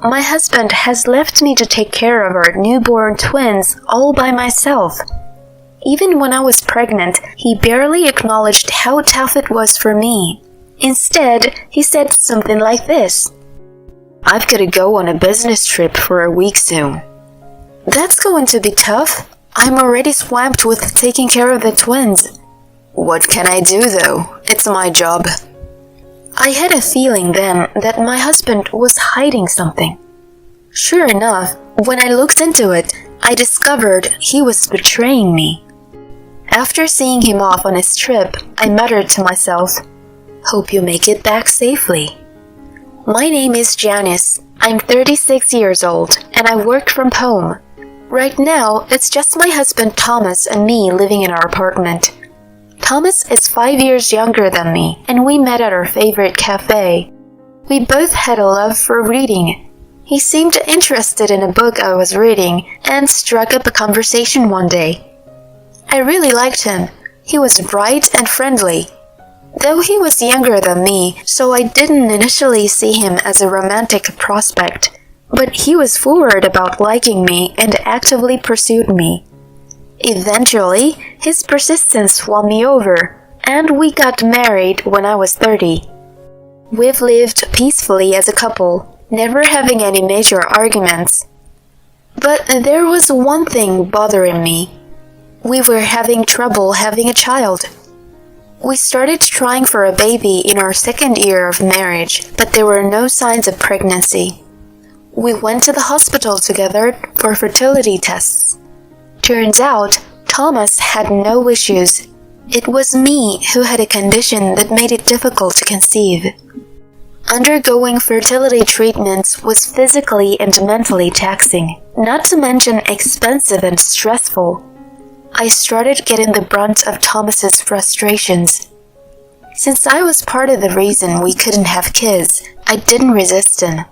my husband has left me to take care of our newborn twins all by myself. Even when I was pregnant, he barely acknowledged how tough it was for me. Instead, he said something like this: "I've got to go on a business trip for a week soon." That's going to be tough. I'm already swamped with taking care of the twins. What can I do though? It's my job. I had a feeling then that my husband was hiding something. Sure enough, when I looked into it, I discovered he was betraying me. After seeing him off on his trip, I muttered to myself, "Hope you make it back safely." My name is Janice. I'm 36 years old, and I work from home. Right now, it's just my husband Thomas and me living in our apartment. Thomas is 5 years younger than me, and we met at our favorite cafe. We both had a love for reading. He seemed interested in a book I was reading and struck up a conversation one day. I really liked him. He was bright and friendly. Though he was younger than me, so I didn't initially see him as a romantic prospect, but he was forward about liking me and actively pursued me. Eventually, his persistence won me over, and we got married when I was 30. We've lived peacefully as a couple, never having any major arguments. But there was one thing bothering me. We were having trouble having a child. We started trying for a baby in our second year of marriage, but there were no signs of pregnancy. We went to the hospital together for fertility tests. Turns out, Thomas had no issues. It was me who had a condition that made it difficult to conceive. Undergoing fertility treatments was physically and mentally taxing, not to mention expensive and stressful. I started getting the brunt of Thomas's frustrations. Since I was part of the reason we couldn't have kids, I didn't resist him.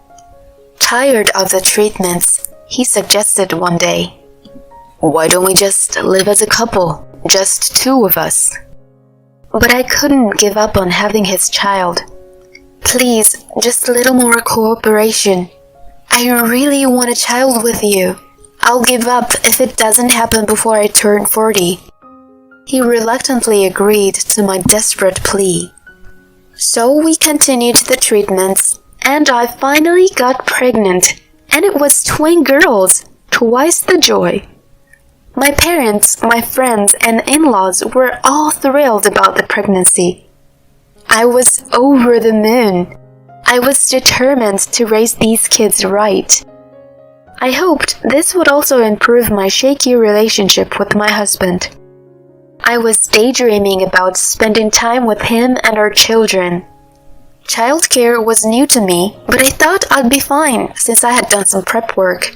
Tired of the treatments, he suggested one day, "Why don't we just live as a couple, just two of us?" But I couldn't give up on having his child. "Please, just a little more cooperation. I really want a child with you. I'll give up if it doesn't happen before I turn 40. He reluctantly agreed to my desperate plea. So we continued the treatments, and I finally got pregnant, and it was twin girls, twice the joy. My parents, my friends, and in-laws were all thrilled about the pregnancy. I was over the moon. I was determined to raise these kids right. I hoped this would also improve my shaky relationship with my husband. I was daydreaming about spending time with him and our children. Childcare was new to me, but I thought I'd be fine since I had done some prep work.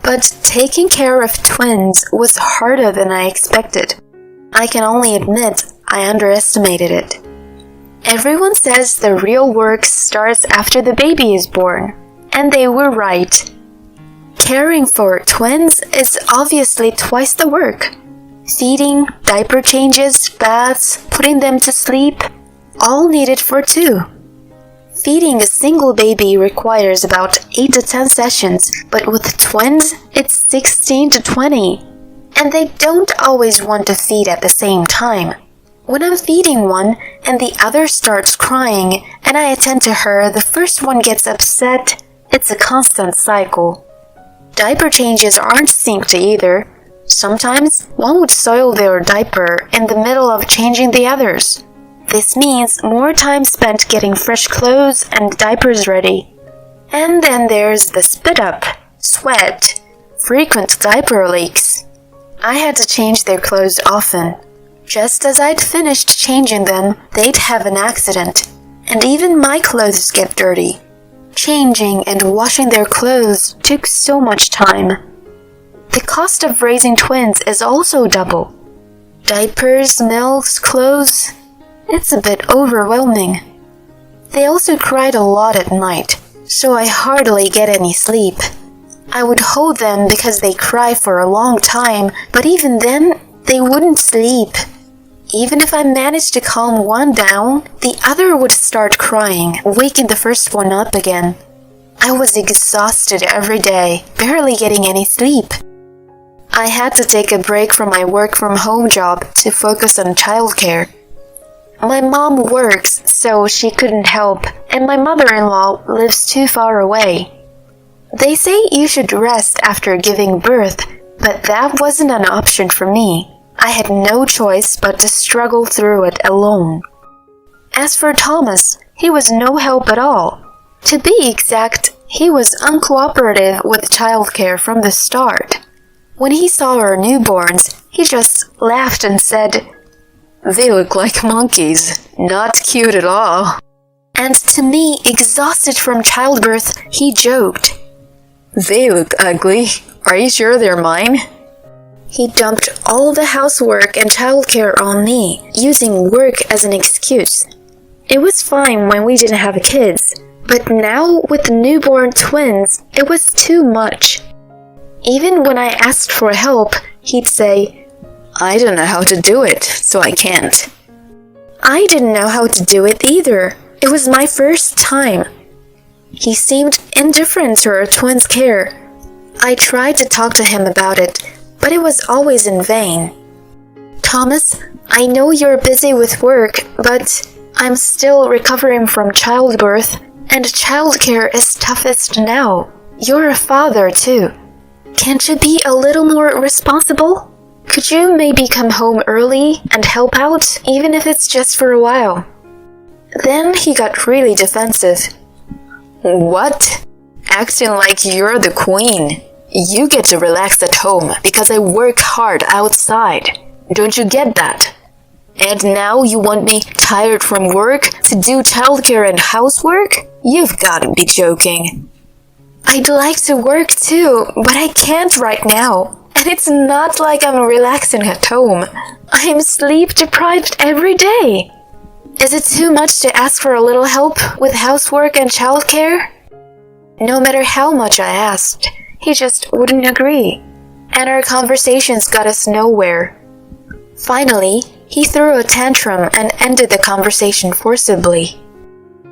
But taking care of twins was harder than I expected. I can only admit I underestimated it. Everyone says the real work starts after the baby is born, and they were right. Caring for twins is obviously twice the work. Feeding, diaper changes, baths, putting them to sleep, all needed for two. Feeding a single baby requires about 8 to 10 sessions, but with twins, it's 16 to 20. And they don't always want to feed at the same time. When I'm feeding one and the other starts crying and I attend to her, the first one gets upset. It's a constant cycle. Diaper changes aren't synced either. Sometimes one would soil their diaper in the middle of changing the others. This means more time spent getting fresh clothes and diapers ready. And then there's the spit up, sweat, frequent diaper leaks. I had to change their clothes often. Just as I'd finished changing them, they'd have an accident, and even my clothes get dirty. Changing and washing their clothes took so much time. The cost of raising twins is also double. Diapers, milks, clothes, it's a bit overwhelming. They also cried a lot at night, so I hardly get any sleep. I would hold them because they cry for a long time, but even then, they wouldn't sleep. Even if I managed to calm one down, the other would start crying, waking the first one up again. I was exhausted every day, barely getting any sleep. I had to take a break from my work-from-home job to focus on childcare. My mom works, so she couldn't help, and my mother-in-law lives too far away. They say you should rest after giving birth, but that wasn't an option for me. I had no choice but to struggle through it alone. As for Thomas, he was no help at all. To be exact, he was uncooperative with childcare from the start. When he saw our newborns, he just laughed and said, "They look like monkeys. Not cute at all." And to me, exhausted from childbirth, he joked, "They look ugly. Are you sure they're mine?" He dumped all the housework and childcare on me, using work as an excuse. It was fine when we didn't have kids, but now with newborn twins, it was too much. Even when I asked for help, he'd say, "I don't know how to do it, so I can't." I didn't know how to do it either. It was my first time. He seemed indifferent to our twins' care. I tried to talk to him about it, but it was always in vain. "Thomas, I know you're busy with work, but I'm still recovering from childbirth, and childcare is toughest now. You're a father, too. Can't you be a little more responsible? Could you maybe come home early and help out, even if it's just for a while?" Then he got really defensive. "What? Acting like you're the queen. You get to relax at home because I work hard outside. Don't you get that? And now you want me tired from work to do childcare and housework? You've got to be joking." "I'd like to work too, but I can't right now. And it's not like I'm relaxing at home. I'm sleep deprived every day. Is it too much to ask for a little help with housework and childcare?" No matter how much I asked, he just wouldn't agree, and our conversations got us nowhere. Finally, he threw a tantrum and ended the conversation forcibly.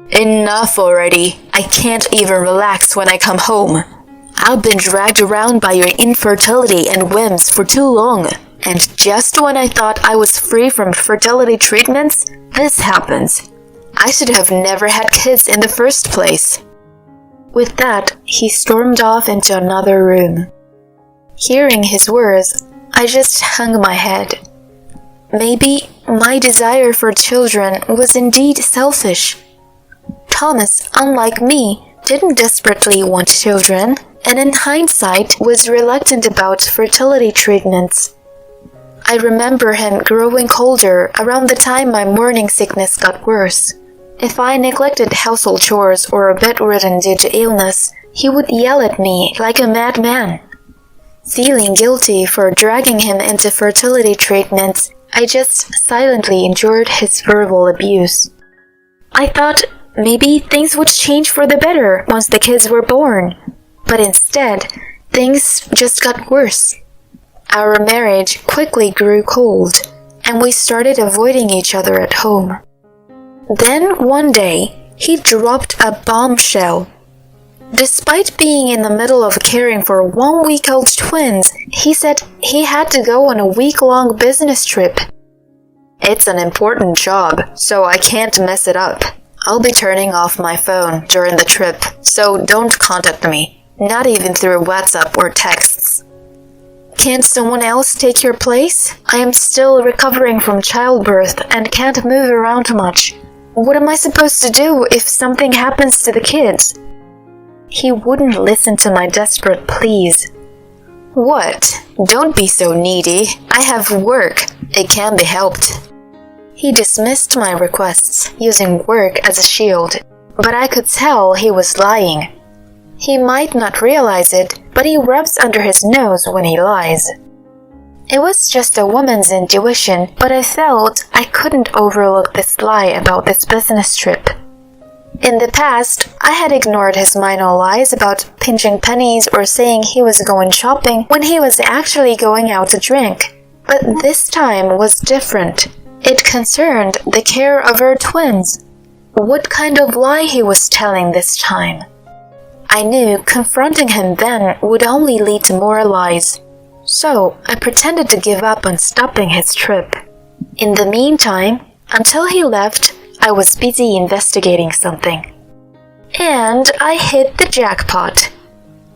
"Enough already. I can't even relax when I come home. I've been dragged around by your infertility and whims for too long, and just when I thought I was free from fertility treatments, this happens. I should have never had kids in the first place." With that, he stormed off into another room. Hearing his words, I just hung my head. Maybe my desire for children was indeed selfish. Thomas, unlike me, didn't desperately want children, and in hindsight was reluctant about fertility treatments. I remember him growing colder around the time my morning sickness got worse. If I neglected household chores or a bedridden due to illness, he would yell at me like a madman. Feeling guilty for dragging him into fertility treatments, I just silently endured his verbal abuse. I thought maybe things would change for the better once the kids were born, but instead, things just got worse. Our marriage quickly grew cold, and we started avoiding each other at home. Then one day, he dropped a bombshell. Despite being in the middle of caring for 1-week-old twins, he said he had to go on a week-long business trip. "It's an important job, so I can't mess it up. I'll be turning off my phone during the trip, so don't contact me, not even through WhatsApp or texts." "Can't someone else take your place? I am still recovering from childbirth and can't move around much. What am I supposed to do if something happens to the kids?" He wouldn't listen to my desperate pleas. "What? Don't be so needy. I have work. It can be helped." He dismissed my requests, using work as a shield, but I could tell he was lying. He might not realize it, but he rubs under his nose when he lies. It was just a woman's intuition, but I felt I couldn't overlook this lie about this business trip. In the past, I had ignored his minor lies about pinching pennies or saying he was going shopping when he was actually going out to drink. But this time was different. It concerned the care of our twins. What kind of lie he was telling this time? I knew confronting him then would only lead to more lies, so I pretended to give up on stopping his trip. In the meantime, until he left, I was busy investigating something. And I hit the jackpot.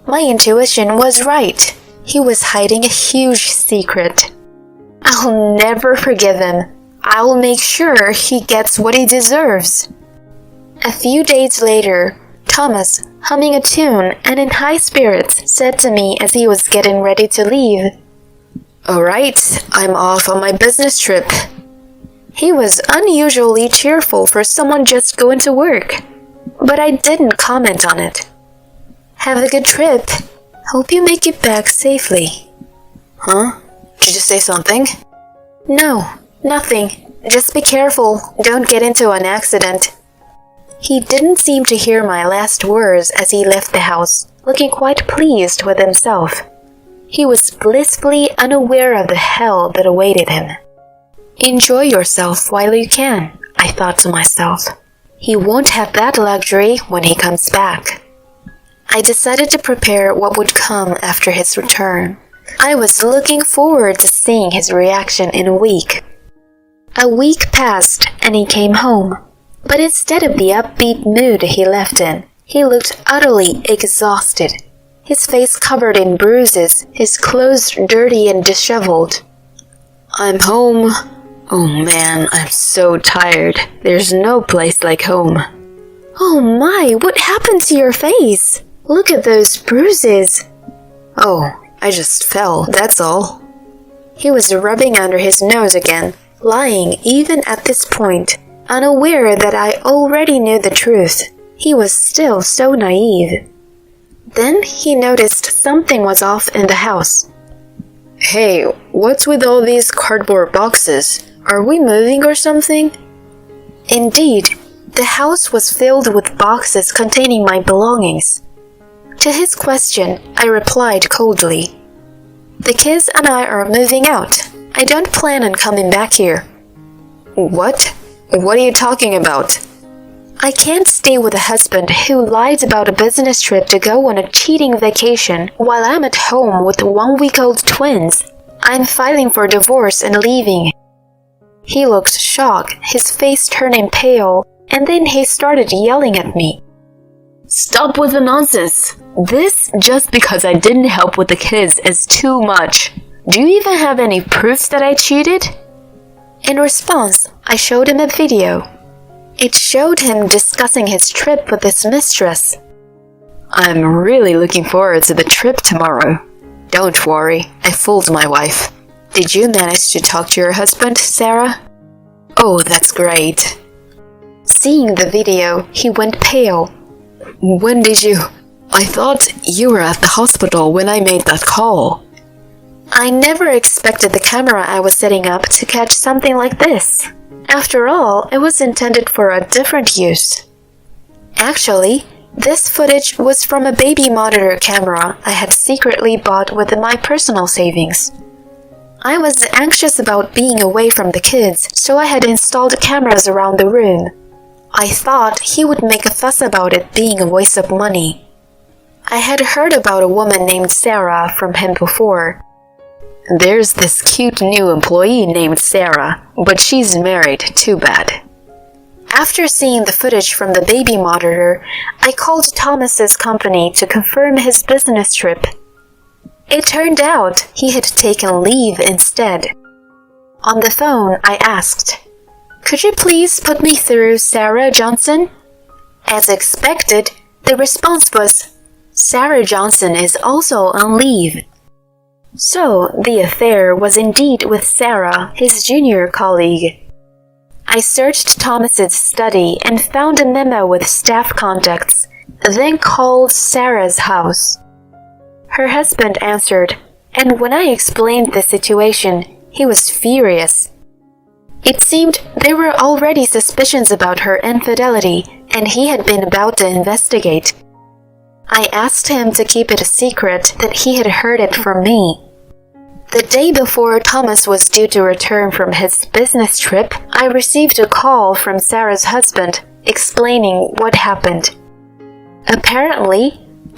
My intuition was right. He was hiding a huge secret. I'll never forgive him. I'll make sure he gets what he deserves. A few days later, Thomas, humming a tune and in high spirits, said to me as he was getting ready to leave, "All right, I'm off on my business trip." He was unusually cheerful for someone just going to work, but I didn't comment on it. "Have a good trip. Hope you make it back safely." "Huh? Did you say something?" "No, nothing. Just be careful. Don't get into an accident." He didn't seem to hear my last words as he left the house, looking quite pleased with himself. He was blissfully unaware of the hell that awaited him. Enjoy yourself while you can, I thought to myself. He won't have that luxury when he comes back. I decided to prepare what would come after his return. I was looking forward to seeing his reaction in a week. A week passed and he came home. But instead of the upbeat mood he left in, he looked utterly exhausted. His face covered in bruises, his clothes dirty and disheveled. "I'm home. Oh man, I'm so tired. There's no place like home." "Oh my, what happened to your face? Look at those bruises." "Oh, I just fell, that's all." He was rubbing under his nose again, lying even at this point, unaware that I already knew the truth. He was still so naive. Then he noticed something was off in the house. "Hey, what's with all these cardboard boxes? Are we moving or something?" Indeed, the house was filled with boxes containing my belongings. To his question, I replied coldly, "The kids and I are moving out. I don't plan on coming back here." "What? What are you talking about?" "I can't stay with a husband who lied about a business trip to go on a cheating vacation while I'm at home with 1-week-old twins. I'm filing for divorce and leaving." He looked shocked, his face turning pale, and then he started yelling at me. "Stop with the nonsense. This just because I didn't help with the kids is too much. Do you even have any proofs that I cheated?" In response, I showed him a video. It showed him discussing his trip with his mistress. "I'm really looking forward to the trip tomorrow." "Don't worry, I fooled my wife." "Did you manage to talk to your husband, Sarah?" "Oh, that's great." Seeing the video, he went pale. "When did you... I thought you were at the hospital when I made that call." I never expected the camera I was setting up to catch something like this. After all, it was intended for a different use. Actually, this footage was from a baby monitor camera I had secretly bought with my personal savings. I was anxious about being away from the kids, so I had installed cameras around the room. I thought he would make a fuss about it being a waste of money. I had heard about a woman named Sarah from him before. There's this cute new employee named Sarah, but she's married, too bad. After seeing the footage from the baby monitor, I called Thomas's company to confirm his business trip. It turned out he had taken leave instead. On the phone, I asked, "Could you please put me through Sarah Johnson?" As expected, the response was, "Sarah Johnson is also on leave." So, the affair was indeed with Sarah, his junior colleague. I searched Thomas's study and found a memo with staff contacts, then called Sarah's house. Her husband answered, and when I explained the situation, he was furious. It seemed there were already suspicions about her infidelity, and he had been about to investigate. I asked him to keep it a secret that he had heard it from me. The day before Thomas was due to return from his business trip, I received a call from Sarah's husband explaining what happened. Apparently,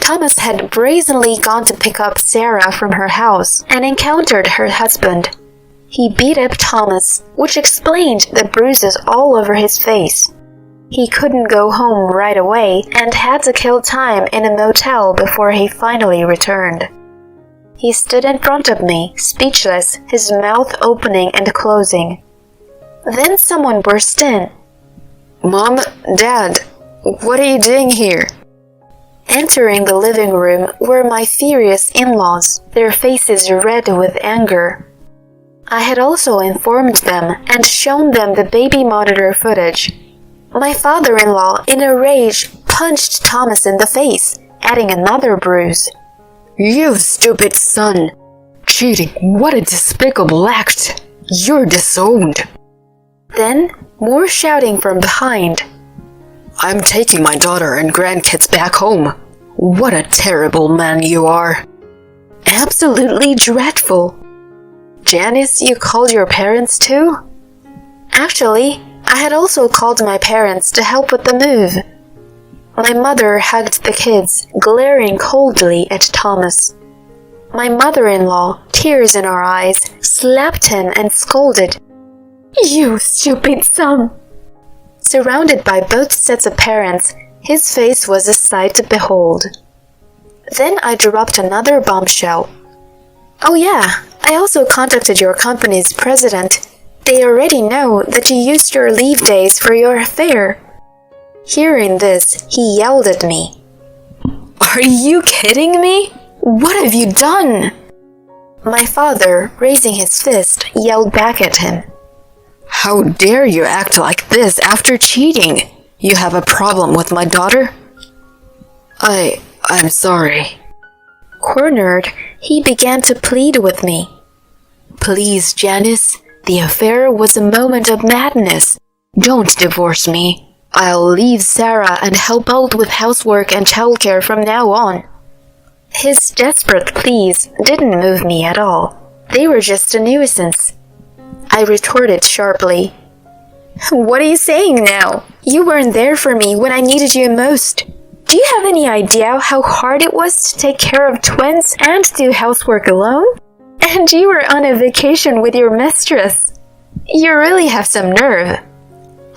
Thomas had brazenly gone to pick up Sarah from her house and encountered her husband. He beat up Thomas, which explained the bruises all over his face. He couldn't go home right away and had to kill time in a motel before he finally returned. He stood in front of me, speechless, his mouth opening and closing. Then someone burst in. "Mom, Dad, what are you doing here?" Entering the living room were my furious in-laws, their faces red with anger. I had also informed them and shown them the baby monitor footage. My father-in-law, in a rage, punched Thomas in the face, adding another bruise. "You stupid son! Cheating, what a despicable act! You're disowned!" Then, more shouting from behind. "I'm taking my daughter and grandkids back home. What a terrible man you are!" Absolutely dreadful. "Janice, you called your parents too?" Actually, I had also called my parents to help with the move. My mother hugged the kids, glaring coldly at Thomas. My mother-in-law, tears in her eyes, slapped him and scolded. "You stupid son!" Surrounded by both sets of parents, his face was a sight to behold. Then I dropped another bombshell. "Oh yeah, I also contacted your company's president. They already know that you used your leave days for your affair." Hearing this, he yelled at me. "Are you kidding me? What have you done?" My father, raising his fist, yelled back at him. "How dare you act like this after cheating? You have a problem with my daughter?" I'm sorry." Cornered, he began to plead with me. "Please, Janice, the affair was a moment of madness. Don't divorce me. I'll leave Sarah and help out with housework and childcare from now on." His desperate pleas didn't move me at all. They were just a nuisance. I retorted sharply. "What are you saying now? You weren't there for me when I needed you most. Do you have any idea how hard it was to take care of twins and do housework alone? And you were on a vacation with your mistress. You really have some nerve."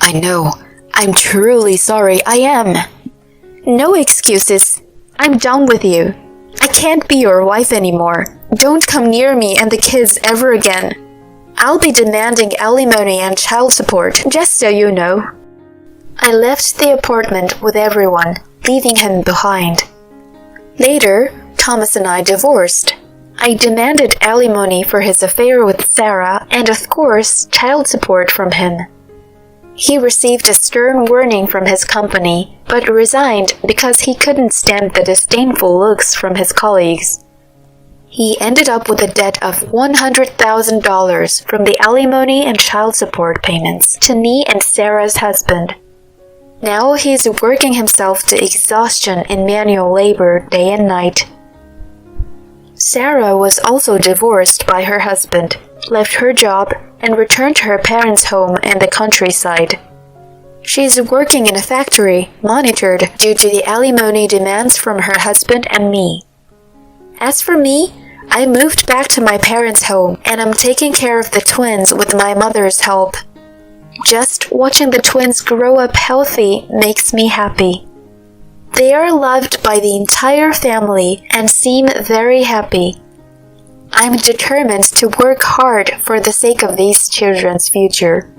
"I know. I'm truly sorry. I am." "No excuses. I'm done with you. I can't be your wife anymore. Don't come near me and the kids ever again. I'll be demanding alimony and child support, just so you know." I left the apartment with everyone, leaving him behind. Later, Thomas and I divorced. I demanded alimony for his affair with Sarah and, of course, child support from him. He received a stern warning from his company, but resigned because he couldn't stand the disdainful looks from his colleagues. He ended up with a debt of $100,000 from the alimony and child support payments to me and Sarah's husband. Now he's working himself to exhaustion in manual labor day and night. Sarah was also divorced by her husband, left her job, and returned to her parents' home in the countryside. She's working in a factory, monitored due to the alimony demands from her husband and me. As for me, I moved back to my parents' home and I'm taking care of the twins with my mother's help. Just watching the twins grow up healthy makes me happy. They are loved by the entire family and seem very happy. I'm determined to work hard for the sake of these children's future.